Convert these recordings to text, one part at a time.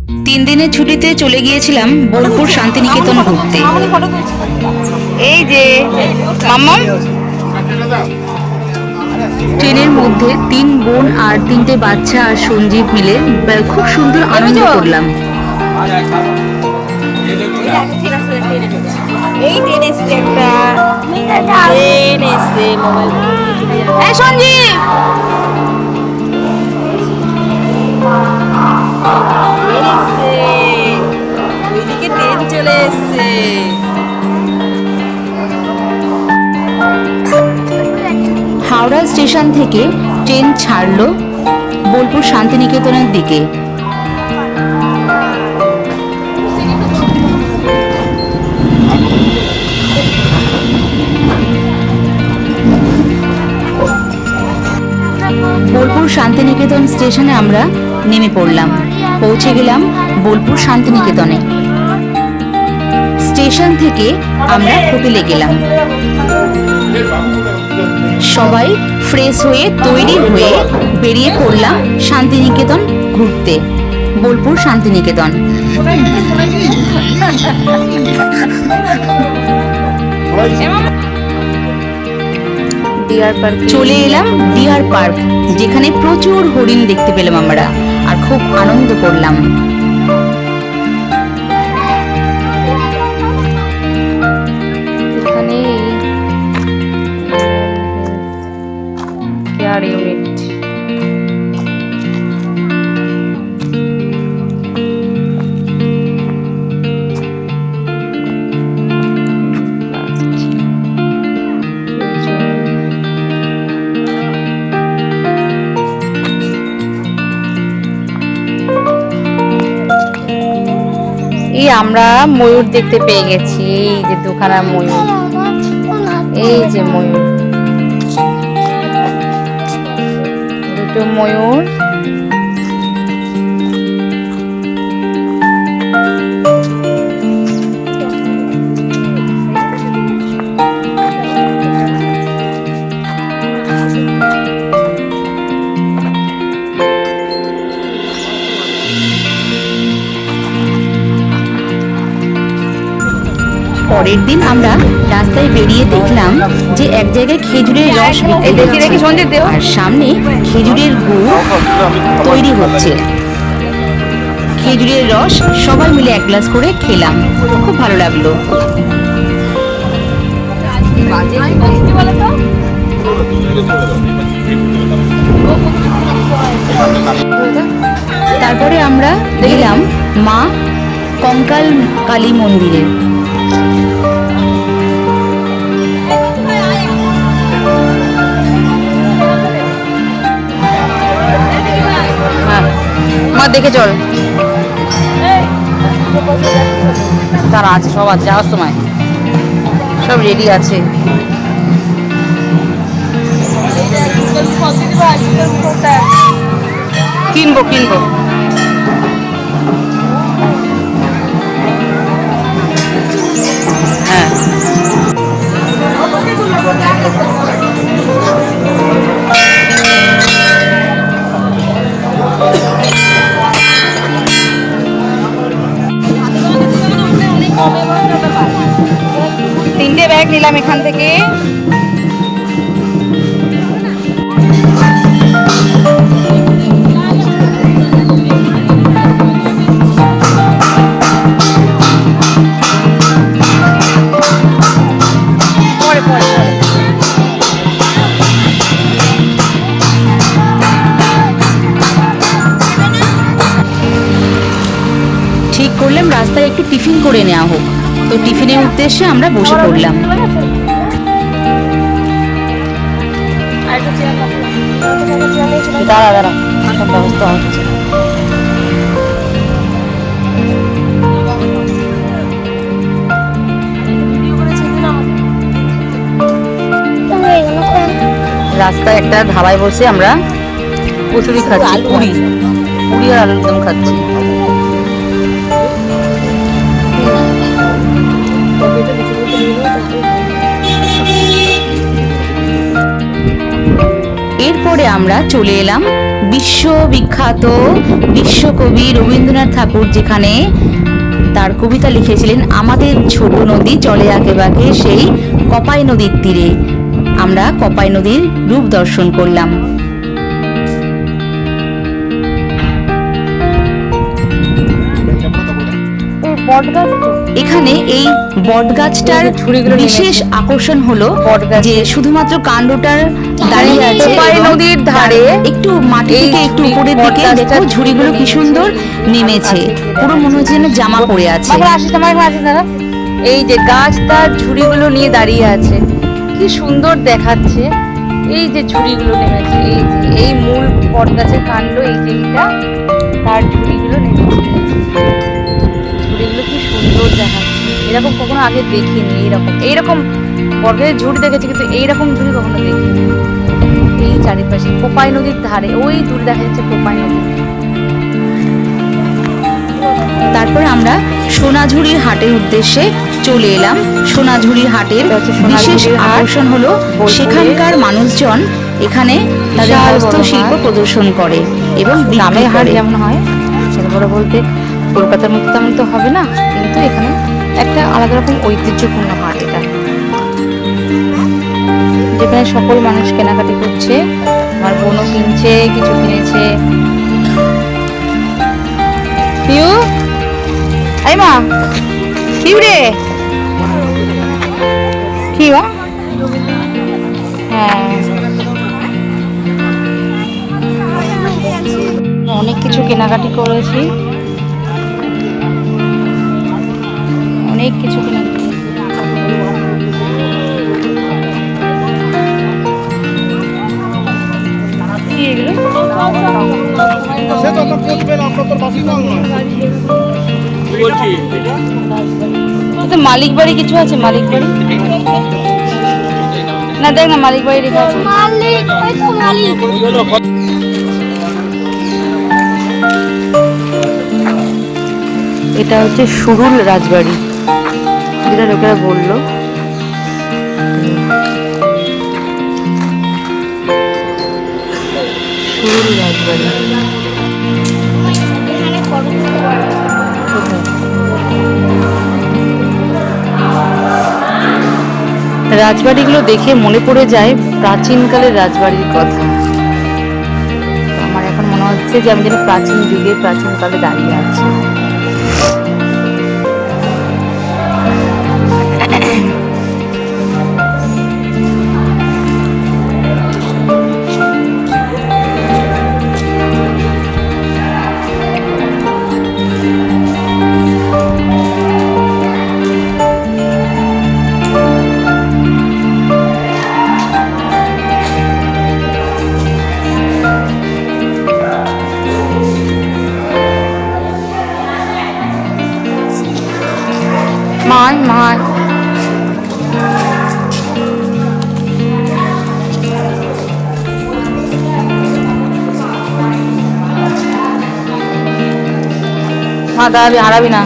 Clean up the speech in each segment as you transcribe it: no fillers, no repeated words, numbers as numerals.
3 দিনের ছুটিতে চলে গিয়েছিলাম বোলপুর শান্তিনিকেতন ঘুরতে। এই যে মাম্মাম, ট্রেনের মধ্যে 3 বোন আর 3টে বাচ্চা আর সঞ্জীব মিলে খুব সুন্দর আনন্দ করলাম। এই ট্রেন এসছে একটা ট্রেন এসছে মোবাইল এই সঞ্জীব ওইদিকে ট্রেন চলে এসছে। হাওড়া স্টেশন থেকে ট্রেন ছাড়লো বোলপুর শান্তিনিকেতনের দিকে। বোলপুর শান্তিনিকেতন স্টেশনে আমরা নেমে পড়লাম, পৌঁছে গেলাম বোলপুর শান্তিনিকেতনে। স্টেশন থেকে আমরা হোটেলে গেলাম। সবাই ফ্রেশ হয়ে তৈরি হয়ে বেরিয়ে পড়লাম শান্তিনিকেতন ঘুরতে, বোলপুর শান্তিনিকেতন। চলে এলাম ডিয়ার পার্ক, যেখানে প্রচুর হরিণ দেখতে পেলাম আমরা আর খুব আনন্দ করলাম। এখানে কেয়ার ইউনিট এই আমরা ময়ূর দেখতে পেয়ে গেছি। এই যে দুখানা ময়ূর, এই যে ময়ূর, দুটো ময়ূর। পরের দিন আমরা রাস্তায় বেরিয়ে দেখলাম যে এক জায়গায় খেজুরের রস বিক্রি হচ্ছে আর সামনে খেজুরের গুড় তৈরি হচ্ছে। খেজুরের রস সবাই মিলে 1 গ্লাস করে খেলাম, খুব ভালো লাগলো। তারপরে আমরা গেলাম মা কঙ্কাল কালী মন্দিরে। মা দেখে চল, তারা আছে, সব আছে, যাওয়ার সময় সব রেডি আছে। কিনবো কিনবো। হ্যাঁ তিনটে ব্যাগ নিলাম এখান থেকে। ঠিক করলাম রাস্তায় একটু টিফিন করে নেওয়া হোক, তো টিফিনের উদ্দেশ্যে আমরা বসে পড়লাম। দাঁড়া দাঁড়া, সব ব্যবস্থা হচ্ছে। রাস্তায় একটা ধাবায় বসে আমরা কচুরি খাচ্ছি, পুরি পুরি আর আলুর দম খাচ্ছি। এরপরে আমরা চলে এলাম বিশ্ববিখ্যাত বিশ্বকবি রবীন্দ্রনাথ ঠাকুর যেখানে তার কবিতা লিখেছিলেন, আমাদের ছোট নদী চলে আঁকে বাঁকে সেই কপাই নদীর তীরে। আমরা কপাই নদীর রূপ দর্শন করলাম। এখানে এই বটগাছটার বিশেষ আকর্ষণ হলো যে শুধুমাত্র কাণ্ডটার দাঁড়িয়ে আছে নদীর ধারে, একটু মাটি থেকে একটু উপরের দিকে দেখো ঝুড়িগুলো কি সুন্দর নেমেছে, পুরো মনে হচ্ছে যেন জামা পরে আছে। এই যে গাছ তার ঝুড়িগুলো নিয়ে দাঁড়িয়ে আছে, কি সুন্দর দেখাচ্ছে। এই যে ঝুড়িগুলো নেমেছে, এই যে এই মূল বট গাছের কাণ্ড, এই যে এইটা তার ঝুড়িগুলো নেমেছে। ঝুড়িগুলো কি সুন্দর দেখাচ্ছে, এরকম কখনো আগে দেখিনি। এইরকম বটগাছের ঝুড়ি দেখেছি, কিন্তু এইরকম ঝুড়ি কখনো দেখিনি। এই চারিপাশে কোপাই নদীর ধারে, ওই দূরে দেখা যাচ্ছে কোপাই নদী। তারপরে আমরা সোনাঝুরির হাটের উদ্দেশ্যে চলে এলাম। সোনাঝুরির হাটের বিশেষ আকর্ষণ হলো সেখানকার মানুষজন এখানে তাদের হস্তশিল্প প্রদর্শন করে এবং গ্রামের হাট যেমন হয় সেটা বলতে কলকাতার মতো তেমন তো হবে না, কিন্তু এখানে একটা আলাদা রকম ঐতিহ্যপূর্ণ হাট এটা, যেখানে সকল মানুষ কেনাকাটি করছে। আমার বোনও কিনছে, কিছু কিনেছে। পিউ, এই মা, কি রে, কি বা? হ্যাঁ, অনেক কিছু কেনাকাটি করেছি, অনেক কিছু কেনাকাটি। মালিক বাড়ি কিছু আছে, মালিক বাড়ি না, দেখ না মালিক বাড়ি লেখা আছে। এটা হচ্ছে সুরুল রাজবাড়ি, যেটা লোকেরা বললো। সুরুল রাজবাড়ি রাজবাড়িগুলো দেখে মনে পড়ে যায় প্রাচীনকালের রাজবাড়ির কথা। আমার এখন মনে হচ্ছে যে আমি যেন প্রাচীন যুগে প্রাচীনকালে দাঁড়িয়ে আছি। মা দাঁড়াবি, হারাবি না।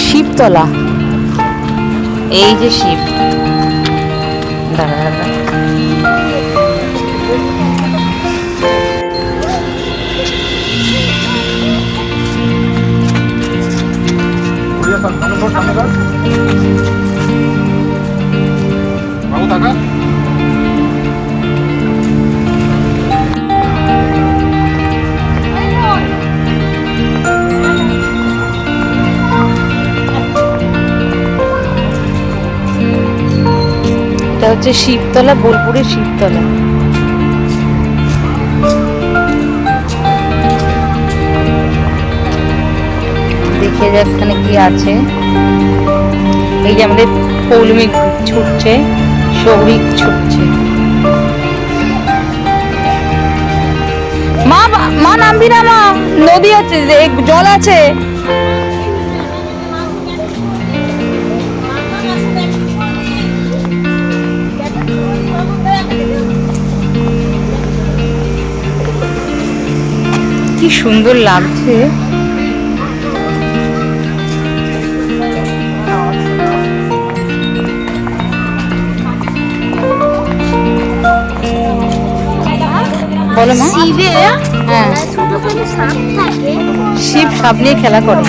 শিবতলা, এই যে শিব, দাঁড়া দাঁড়া, এটা হচ্ছে শিবতলা, বোলপুরের শিবতলা। দেখে যাক এখানে কি আছে। এই যে আমাদের পৌলমী ছুটছে, সৌরিক ছুটছে। মা মা নামবি না মা, নদী আছে, জল আছে। কি সুন্দর লাগছে। বলো মা। হ্যাঁ, শিব সাপ নিয়ে খেলা করে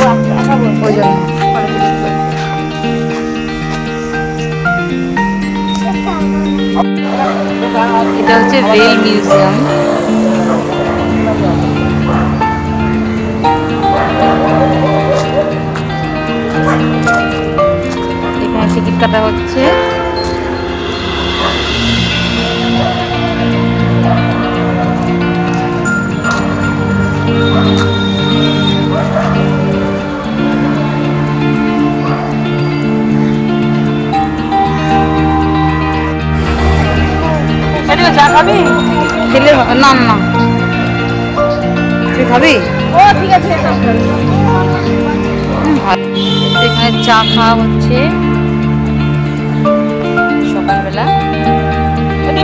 ওই জন্য। এটা হচ্ছে রেল মিউজিয়াম। এখানে টিকিট কাটা হচ্ছে। চা খাবি? খেলে না না, তুই খাবি? ও ঠিক আছে। এখানে চা খাওয়া হচ্ছে সকালবেলা।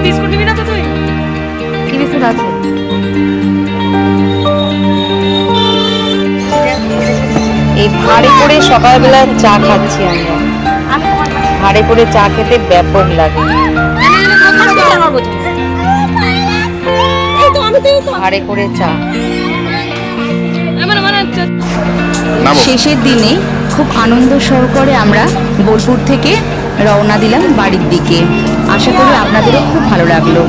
বিস্কুট নিবি না তো তুই? কি বিস্কুট আছে? এই ভাড়ে করে সকালবেলা চা খাচ্ছি আমরা। ভাড়ে করে চা খেতে ব্যাপক লাগে। ভাড়ে করে চা। শেষের দিনে খুব আনন্দ সহকারে আমরা বোলপুর থেকে রওনা দিলাম বাড়ির দিকে। আশা করি আপনাদেরও খুব ভালো লাগলো।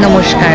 নমস্কার।